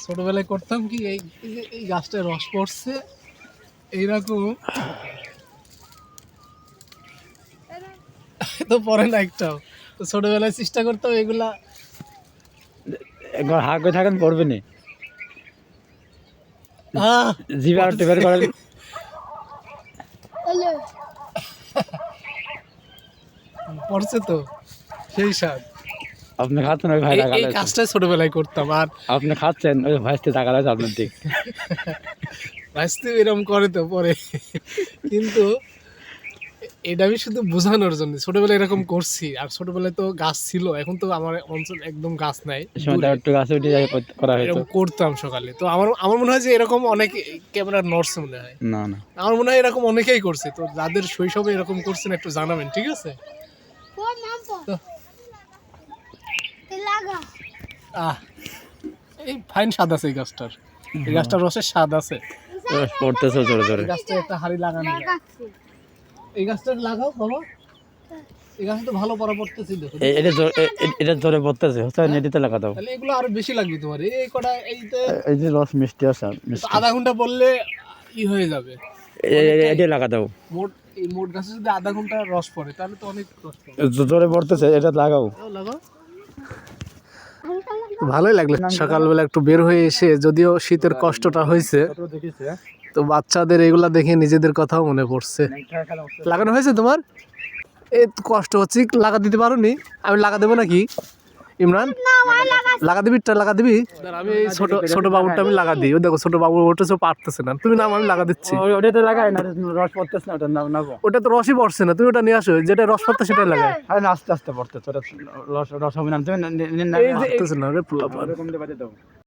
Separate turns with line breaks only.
ছোটবেলায় করতাম কি এই গাছটায় রস পড়ছে এইরকম, তো পরে না একটাও। তো ছোটবেলায় চেষ্টা করতাম এগুলা।
একবার হাঁ করে থাকেন পড়বে না,
আহ
জিভে আর টেপার করেন।
পড়ছে তো সেই স্বাদ।
আপনি খাচ্ছেন, ওই ভাই টাকা
এই কাজটা ছোটবেলায় করতাম। আর
আপনি খাচ্ছেন, ওই ভাইতে টাকা লাগছে আপনার দিক।
ভাসতে এরকম করে তো পরে, কিন্তু এটা আমি শুধু বোঝানোর জন্য ছোটবেলায় এরকম করছি। আর ছোটবেলায় তো গাছ ছিল, এখন তো আমার অঞ্চল একদম গাছ নাই,
একটু গাছে উঠে যাই করা হয়েছে।
এরকম করতাম সকালে। তো আমার আমার মনে হয় যে এরকম অনেক ক্যামেরা নড়ছে মনে হয়,
না না,
আমার মনে হয় এরকম অনেকেই করছে। তো যাদের শৈশবে এরকম করছেন একটু জানাবেন, ঠিক আছে? তো আহ এই ফাইন স্বাদ আছে এই গাছটার, এই গাছটার রসের স্বাদ আছে।
পড়তেছে জোরে জোরে।
এই গাছটা একটা হাড়ি লাগানো, এই গাছটা লাগাও বাবা, এই গাছে তো ভালো পড়া পড়তেছিল।
এটা জোরে পড়তেছে, হচ্ছে নেটিতে লাগা দাও।
তাহলে এগুলো আরো বেশি লাগবে তোমার। এই কটা
এই যে রস মিষ্টি আছে,
আধা ঘন্টা বললে ই হয়ে যাবে।
এটা লাগা দাও।
এই মোট গাছে যদি আধা ঘন্টা রস পড়ে তাহলে তো অনেক রস পড়ে।
জোরে পড়তেছে, এটা লাগাও।
লাগাও। ভালোই লাগলো সকালবেলা একটু বের হয়ে এসে, যদিও শীতের কষ্টটা হয়েছে, তো বাচ্চাদের এগুলা দেখে নিজেদের কথাও মনে পড়ছে। লাগানো হয়েছে তোমার? এই কষ্ট হচ্ছে, লাগা দিতে পারো নি? আমি লাগা দেবো নাকি ইমরান? লাগা দিবি, লাগা দিবি। আমি এই ছোট বাবুরটা আমি লাগা দিই। ও দেখো ছোট বাবু ওঠেছে, পারতেছে না। তুমি নাম, আমি লাগা দিচ্ছি।
ওটাতে লাগাই না, রস পড়তেছে না, ওটার নাম নাবো।
ওটা তো রসই পড়ছে না, তুমি ওটা নিয়ে আসো, যেটা রস পড়তে সেটা লাগাই।
আরে না, আস্তে আস্তে পড়তেছে, রস হবে না, তুমি
এই যে না রে পোলা।
কমতে পারে দাও।